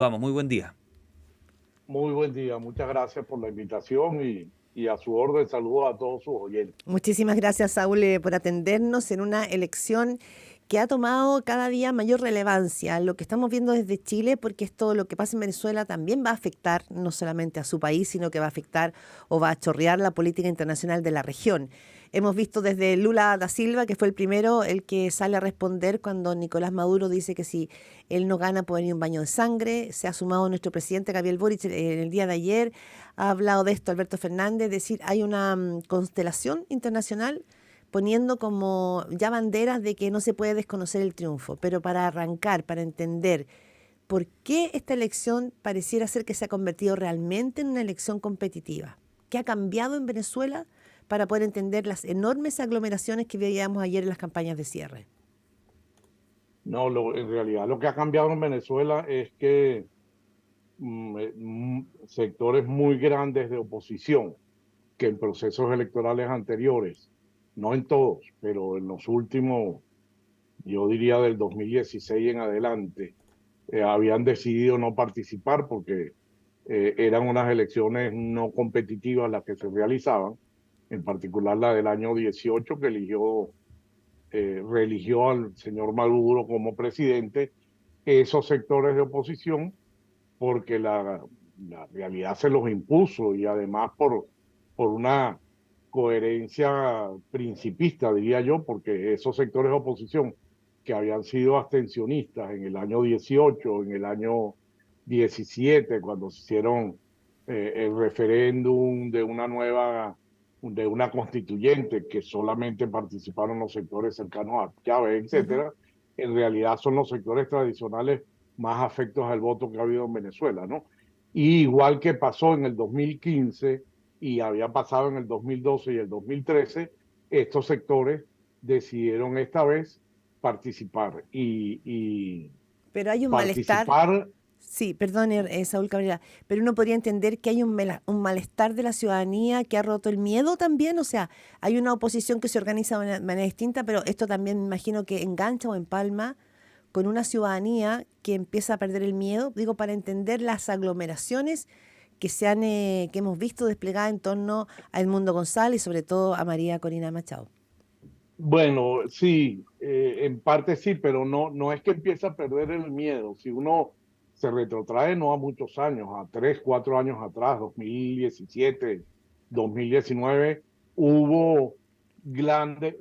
Vamos, muy buen día. Muy buen día, muchas gracias por la invitación y a su orden saludos a todos sus oyentes. Muchísimas gracias, Saúl, por atendernos en una elección que ha tomado cada día mayor relevancia. Lo que estamos viendo desde Chile, porque esto, lo que pasa en Venezuela, también va a afectar no solamente a su país, sino que va a afectar o va a chorrear la política internacional de la región. Hemos visto desde Lula da Silva, que fue el primero, el que sale a responder cuando Nicolás Maduro dice que si él no gana puede venir un baño de sangre. Se ha sumado nuestro presidente Gabriel Boric en el día de ayer. Ha hablado de esto Alberto Fernández, es decir, hay una constelación internacional poniendo como ya banderas de que no se puede desconocer el triunfo. Pero para arrancar, para entender por qué esta elección pareciera ser que se ha convertido realmente en una elección competitiva. ¿Qué ha cambiado en Venezuela para poder entender las enormes aglomeraciones que veíamos ayer en las campañas de cierre? No, en realidad lo que ha cambiado en Venezuela es que sectores muy grandes de oposición que en procesos electorales anteriores, no en todos, pero en los últimos, yo diría del 2016 en adelante, habían decidido no participar porque eran unas elecciones no competitivas las que se realizaban, en particular la del año 18 que reeligió al señor Maduro como presidente. Esos sectores de oposición, porque la realidad se los impuso y además por una coherencia principista, diría yo, porque esos sectores de oposición que habían sido abstencionistas en el año 18, en el año 17, cuando se hicieron el referéndum de una constituyente que solamente participaron los sectores cercanos a Chávez, Ujú. etcétera, en realidad son los sectores tradicionales más afectos al voto que ha habido en Venezuela, ¿no? Y igual que pasó en el 2015 y había pasado en el 2012 y el 2013, estos sectores decidieron esta vez participar y Pero hay un malestar. participar. Sí, perdón, Saúl Cabrera, pero uno podría entender que hay un malestar de la ciudadanía que ha roto el miedo también, o sea, hay una oposición que se organiza de una manera distinta, pero esto también me imagino que engancha o empalma con una ciudadanía que empieza a perder el miedo, digo, para entender las aglomeraciones que hemos visto desplegadas en torno a Edmundo González y sobre todo a María Corina Machado. Bueno, sí, en parte sí, pero no es que empiece a perder el miedo. Si uno se retrotrae no a muchos años, a 3, 4 años atrás, 2017, 2019, hubo grandes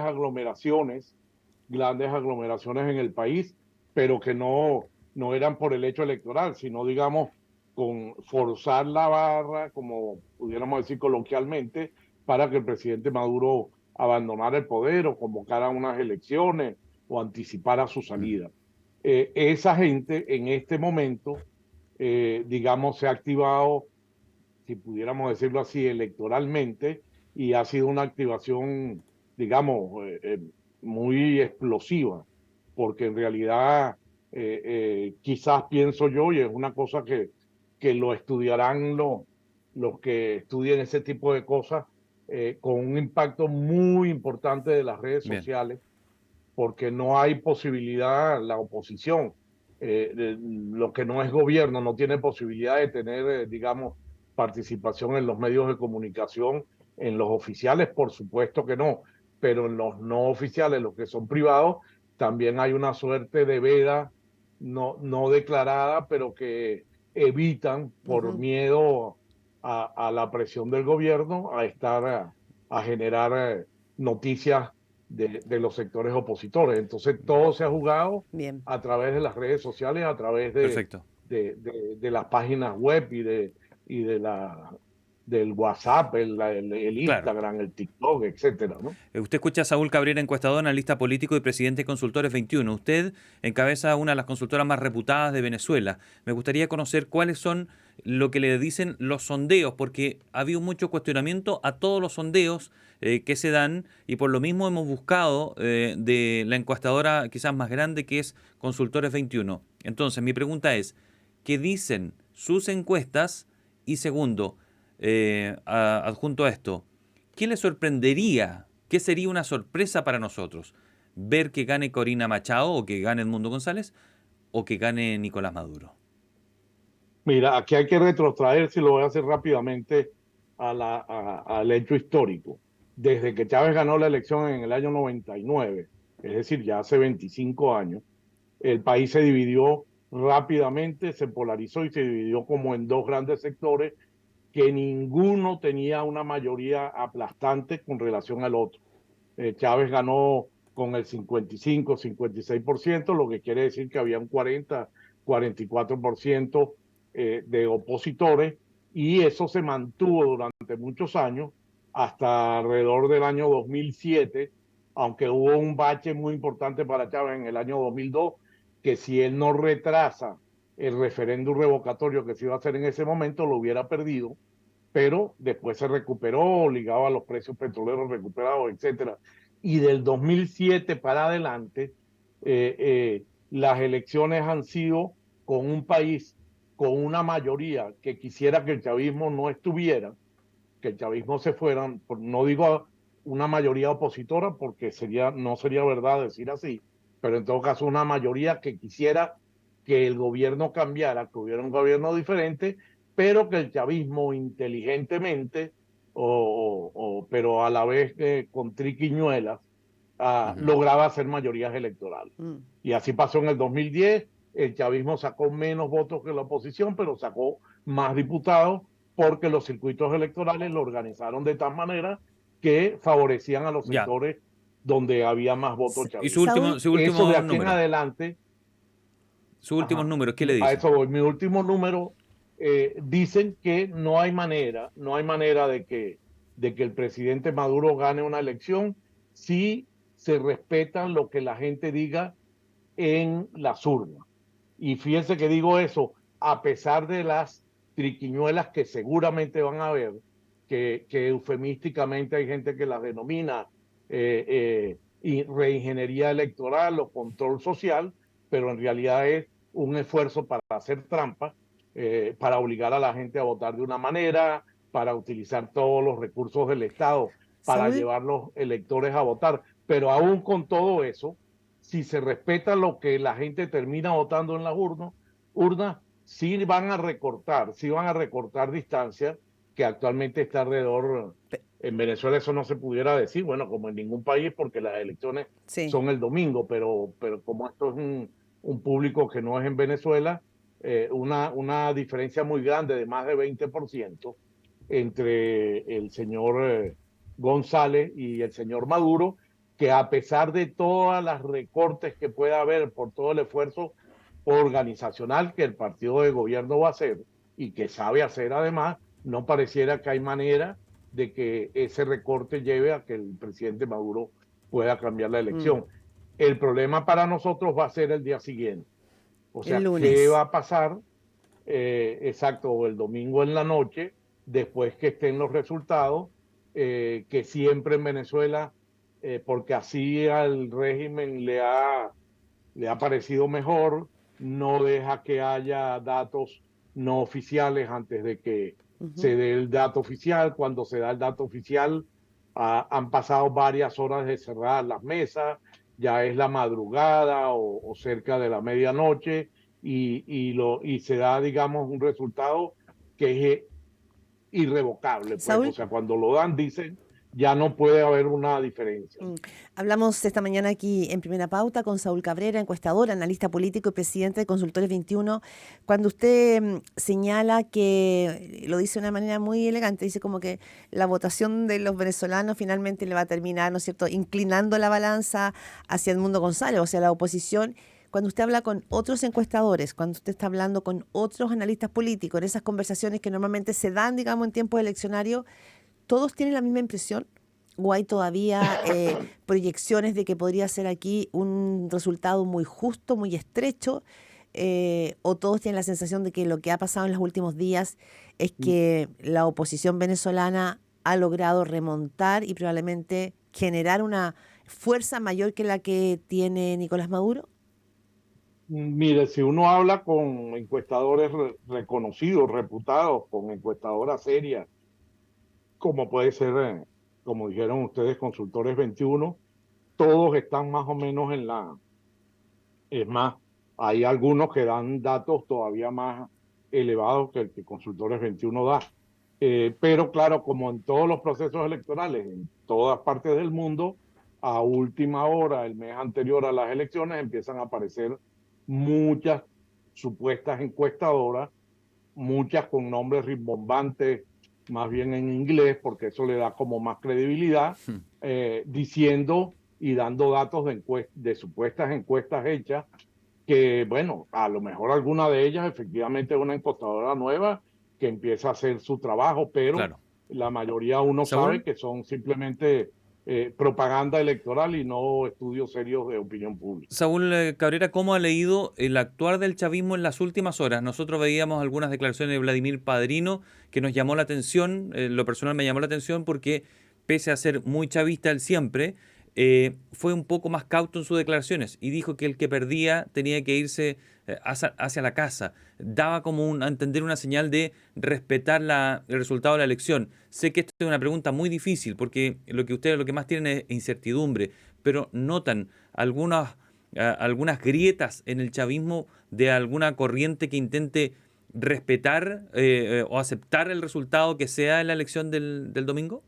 aglomeraciones en el país, pero que no eran por el hecho electoral, sino, digamos, con forzar la barra, como pudiéramos decir coloquialmente, para que el presidente Maduro abandonar el poder o convocar a unas elecciones o anticipar a su Mm. salida. Esa gente en este momento, digamos, se ha activado, si pudiéramos decirlo así, electoralmente y ha sido una activación, digamos, muy explosiva, porque en realidad quizás pienso yo, y es una cosa que lo estudiarán los que estudien ese tipo de cosas, con un impacto muy importante de las redes Bien. sociales, porque no hay posibilidad, la oposición, lo que no es gobierno, no tiene posibilidad de tener, digamos, participación en los medios de comunicación, en los oficiales, por supuesto que no, pero en los no oficiales, los que son privados, también hay una suerte de veda no declarada, pero que evitan por Ujú. miedo a la presión del gobierno a generar noticias de los sectores opositores. Entonces, todo se ha jugado Bien. a través de las redes sociales, a través Perfecto. de las páginas web y del WhatsApp, el Claro. Instagram, el TikTok, etcétera, ¿no? Usted escucha a Saúl Cabrera, encuestador, analista político y presidente de Consultores 21. Usted encabeza una de las consultoras más reputadas de Venezuela. Me gustaría conocer cuáles son lo que le dicen los sondeos, porque ha habido mucho cuestionamiento a todos los sondeos que se dan y por lo mismo hemos buscado de la encuestadora quizás más grande que es Consultores 21. Entonces, mi pregunta es, ¿qué dicen sus encuestas? Y segundo, adjunto a esto, ¿qué le sorprendería? ¿Qué sería una sorpresa para nosotros? ¿Ver que gane Corina Machado o que gane Edmundo González o que gane Nicolás Maduro? Mira, aquí hay que retrotraer, si lo voy a hacer rápidamente, al hecho histórico. Desde que Chávez ganó la elección en el año 99, es decir, ya hace 25 años, el país se dividió rápidamente, se polarizó y se dividió como en dos grandes sectores que ninguno tenía una mayoría aplastante con relación al otro. Chávez ganó con el 55, 56%, lo que quiere decir que había un 40, 44% de opositores, y eso se mantuvo durante muchos años, hasta alrededor del año 2007, aunque hubo un bache muy importante para Chávez en el año 2002, que si él no retrasa el referéndum revocatorio que se iba a hacer en ese momento, lo hubiera perdido, pero después se recuperó, ligado a los precios petroleros recuperados, etcétera. Y del 2007 para adelante, las elecciones han sido con un país con una mayoría que quisiera que el chavismo no estuviera, que el chavismo se fuera, no digo una mayoría opositora porque no sería verdad decir así, pero en todo caso una mayoría que quisiera que el gobierno cambiara, que hubiera un gobierno diferente, pero que el chavismo inteligentemente, pero a la vez con triquiñuelas, Ujú. lograba hacer mayorías electorales. Mm. Y así pasó en el 2010, el chavismo sacó menos votos que la oposición, pero sacó más diputados porque los circuitos electorales lo organizaron de tal manera que favorecían a los Ya. sectores donde había más votos Y chavistas. Saúl, su Eso de último aquí en número. adelante, Sus últimos ajá, números, ¿qué le a dicen? eso voy. Mi último número, dicen que no hay manera de que el presidente Maduro gane una elección si se respetan lo que la gente diga en las urnas. Y fíjense que digo eso, a pesar de las triquiñuelas que seguramente van a haber, que eufemísticamente hay gente que las denomina y reingeniería electoral o control social, pero en realidad es un esfuerzo para hacer trampa, para obligar a la gente a votar de una manera, para utilizar todos los recursos del Estado para Saúl, llevar los electores a votar. Pero aún con todo eso, si se respeta lo que la gente termina votando en las urnas, sí van a recortar distancia, que actualmente está alrededor, pe- en Venezuela eso no se pudiera decir, bueno, como en ningún país, porque las elecciones sí. son el domingo, pero como esto es un público que no es en Venezuela, una diferencia muy grande de más de 20% entre el señor González y el señor Maduro, que a pesar de todas las recortes que pueda haber por todo el esfuerzo organizacional que el partido de gobierno va a hacer y que sabe hacer además, no pareciera que hay manera de que ese recorte lleve a que el presidente Maduro pueda cambiar la Mm. elección. El problema para nosotros va a ser el día siguiente. O El sea, ¿qué lunes. va a pasar? Exacto, el domingo en la noche, después que estén los resultados, que siempre en Venezuela, porque así al régimen le ha parecido mejor, no deja que haya datos no oficiales antes de que Ujú. se dé el dato oficial. Cuando se da el dato oficial, han pasado varias horas de cerrar las mesas, ya es la madrugada o cerca de la medianoche, y se da, digamos, un resultado que es irrevocable, pues. O Saúl, sea, cuando lo dan, dicen, ya no puede haber una diferencia. mm, hablamos esta mañana aquí en Primera Pauta con Saúl Cabrera, encuestador, analista político y presidente de Consultores 21. Cuando usted señala que, lo dice de una manera muy elegante, dice como que la votación de los venezolanos finalmente le va a terminar, ¿no es cierto?, inclinando la balanza hacia Edmundo González, o sea, la oposición. Cuando usted habla con otros encuestadores, cuando usted está hablando con otros analistas políticos, en esas conversaciones que normalmente se dan, digamos, en tiempos eleccionarios, ¿todos tienen la misma impresión? ¿O hay todavía proyecciones de que podría ser aquí un resultado muy justo, muy estrecho? ¿O todos tienen la sensación de que lo que ha pasado en los últimos días es que la oposición venezolana ha logrado remontar y probablemente generar una fuerza mayor que la que tiene Nicolás Maduro? Mire, si uno habla con encuestadores reconocidos, reputados, con encuestadoras serias, como puede ser, como dijeron ustedes, Consultores 21, todos están más o menos en es más, hay algunos que dan datos todavía más elevado que el que Consultores 21 da. Pero claro, como en todos los procesos electorales, en todas partes del mundo, a última hora, el mes anterior a las elecciones, empiezan a aparecer muchas supuestas encuestadoras, muchas con nombres rimbombantes, más bien en inglés, porque eso le da como más credibilidad, diciendo y dando datos de supuestas encuestas hechas, que bueno, a lo mejor alguna de ellas efectivamente es una encuestadora nueva que empieza a hacer su trabajo, pero Claro. la mayoría uno Saúl, sabe que son simplemente propaganda electoral y no estudios serios de opinión pública. Saúl Cabrera, ¿cómo ha leído el actuar del chavismo en las últimas horas? Nosotros veíamos algunas declaraciones de Vladimir Padrino que nos llamó la atención, lo personal me llamó la atención porque pese a ser muy chavista él siempre, fue un poco más cauto en sus declaraciones y dijo que el que perdía tenía que irse hacia la casa. Daba como a entender una señal de respetar el resultado de la elección. Sé que esto es una pregunta muy difícil porque lo que ustedes lo que más tienen es incertidumbre, pero notan algunas grietas en el chavismo de alguna corriente que intente respetar o aceptar el resultado que sea en la elección del domingo?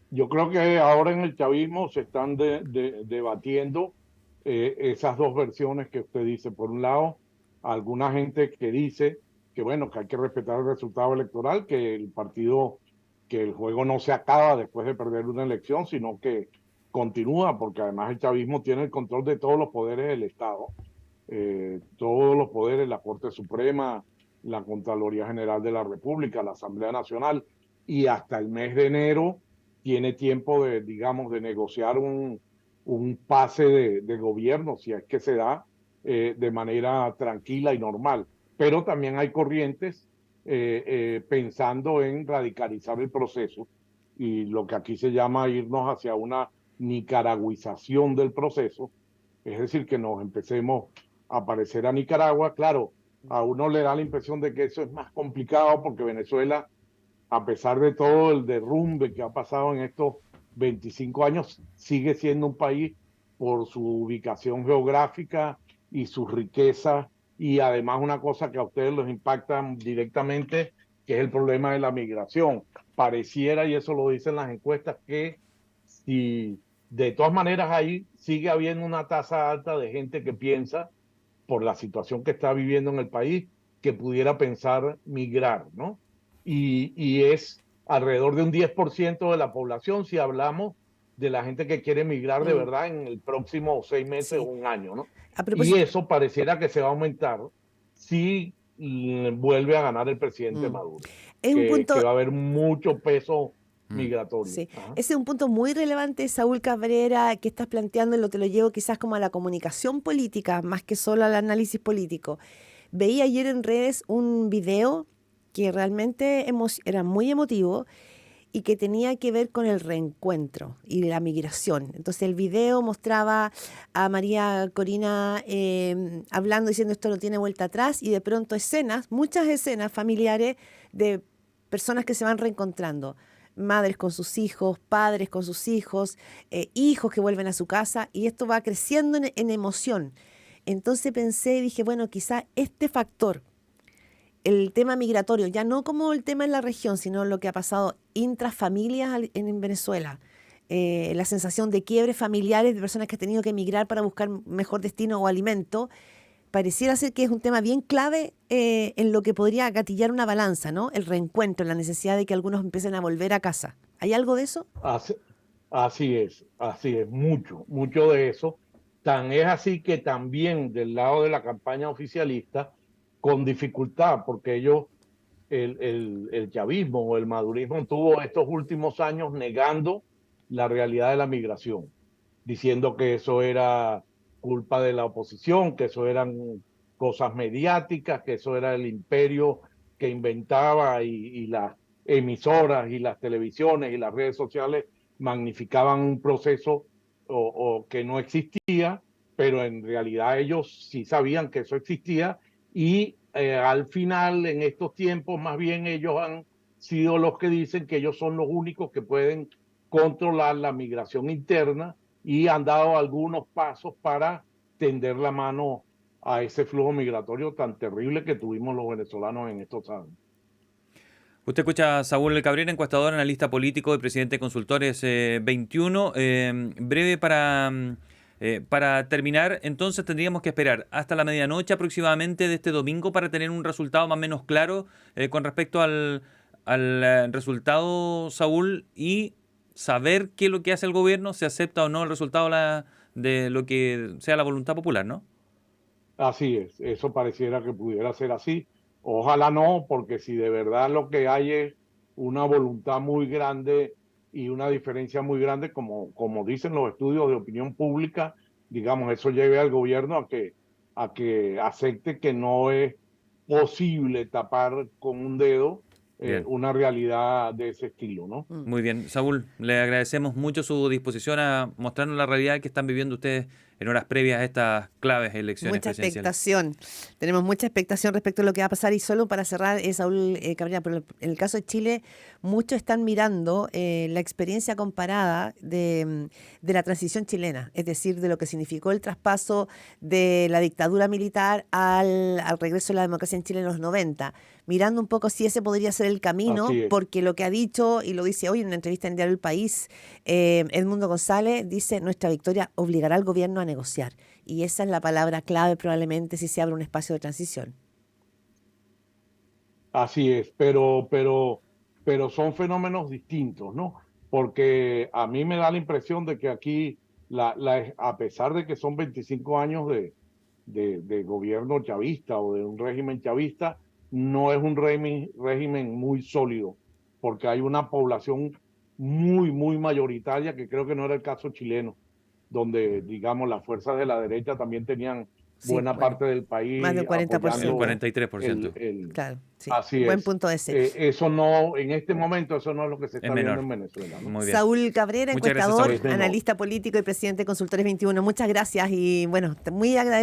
Yo creo que ahora en el chavismo se están debatiendo esas dos versiones que usted dice. Por un lado, alguna gente que dice que bueno, que hay que respetar el resultado electoral, que el partido, que el juego no se acaba después de perder una elección, sino que continúa, porque además el chavismo tiene el control de todos los poderes del Estado, todos los poderes, la Corte Suprema, la Contraloría General de la República, la Asamblea Nacional, y hasta el mes de enero tiene tiempo de, digamos, de negociar un pase de gobierno, si es que se da, de manera tranquila y normal. Pero también hay corrientes pensando en radicalizar el proceso y lo que aquí se llama irnos hacia una nicaragüización del proceso, es decir, que nos empecemos a parecer a Nicaragua. Claro, a uno le da la impresión de que eso es más complicado porque Venezuela, a pesar de todo el derrumbe que ha pasado en estos 25 años, sigue siendo un país por su ubicación geográfica y su riqueza, y además una cosa que a ustedes les impacta directamente, que es el problema de la migración. Pareciera, y eso lo dicen las encuestas, que si de todas maneras ahí sigue habiendo una tasa alta de gente que piensa, por la situación que está viviendo en el país, que pudiera pensar migrar, ¿no? Y es alrededor de un 10% de la población si hablamos de la gente que quiere migrar de Mm, verdad en el próximo 6 meses o sí. un año, ¿no? A Y propósito, eso pareciera que se va a aumentar si vuelve a ganar el presidente mm, Maduro, es un que punto, va a haber mucho peso Mm. migratorio. sí, Ajá. ese es un punto muy relevante, Saúl Cabrera, que estás planteando, y te lo llevo quizás como a la comunicación política, más que solo al análisis político. Veí ayer en redes un video que realmente era muy emotivo y que tenía que ver con el reencuentro y la migración. Entonces el video mostraba a María Corina hablando, diciendo esto no tiene vuelta atrás, y de pronto escenas, muchas escenas familiares de personas que se van reencontrando. Madres con sus hijos, padres con sus hijos, hijos que vuelven a su casa, y esto va creciendo en emoción. Entonces pensé y dije, bueno, quizá este factor, el tema migratorio, ya no como el tema en la región, sino lo que ha pasado intrafamilias en Venezuela. La sensación de quiebres familiares de personas que han tenido que emigrar para buscar mejor destino o alimento, pareciera ser que es un tema bien clave en lo que podría gatillar una balanza, ¿no? El reencuentro, la necesidad de que algunos empiecen a volver a casa. ¿Hay algo de eso? Así, así es, mucho, mucho de eso. Tan es así que también del lado de la campaña oficialista, con dificultad, porque ellos, el chavismo o el madurismo estuvo estos últimos años negando la realidad de la migración, diciendo que eso era culpa de la oposición, que eso eran cosas mediáticas, que eso era el imperio que inventaba y las emisoras y las televisiones y las redes sociales magnificaban un proceso o que no existía, pero en realidad ellos sí sabían que eso existía y al final, en estos tiempos, más bien ellos han sido los que dicen que ellos son los únicos que pueden controlar la migración interna y han dado algunos pasos para tender la mano a ese flujo migratorio tan terrible que tuvimos los venezolanos en estos años. Usted escucha a Saúl Cabrera, encuestador, analista político y presidente de Consultores 21. Breve para terminar, entonces tendríamos que esperar hasta la medianoche aproximadamente de este domingo para tener un resultado más o menos claro con respecto al resultado, Saúl, y saber qué es lo que hace el gobierno, si acepta o no el resultado de lo que sea la voluntad popular, ¿no? Así es, eso pareciera que pudiera ser así. Ojalá no, porque si de verdad lo que hay es una voluntad muy grande y una diferencia muy grande, como dicen los estudios de opinión pública, digamos, eso lleve al gobierno a que acepte que no es posible tapar con un dedo Bien. una realidad de ese estilo, ¿no? Muy bien, Saúl, le agradecemos mucho su disposición a mostrarnos la realidad que están viviendo ustedes en horas previas a estas claves elecciones Mucha presidenciales. expectación. Tenemos mucha expectación respecto a lo que va a pasar. Y solo para cerrar, Saúl Cabrera, pero en el caso de Chile, muchos están mirando la experiencia comparada de la transición chilena, es decir, de lo que significó el traspaso de la dictadura militar al regreso de la democracia en Chile en los 90, mirando un poco si ese podría ser el camino, porque lo que ha dicho, y lo dice hoy en una entrevista en Diario El País, Edmundo González dice: nuestra victoria obligará al gobierno a negociar. Y esa es la palabra clave probablemente si se abre un espacio de transición. Así es, pero son fenómenos distintos, ¿no? Porque a mí me da la impresión de que aquí, a pesar de que son 25 años de gobierno chavista o de un régimen chavista, no es un régimen muy sólido, porque hay una población muy mayoritaria, que creo que no era el caso chileno, donde, digamos, las fuerzas de la derecha también tenían buena parte del país más del 40%. apoyando 43%. Claro, sí. Así Buen es. punto ese. Eso no, en este momento, eso no es lo que se está viendo en Venezuela, ¿no? Muy bien. Saúl Cabrera, Muchas encuestador, gracias, Saúl. analista político y presidente de Consultores 21. Muchas gracias y bueno, muy agradecido.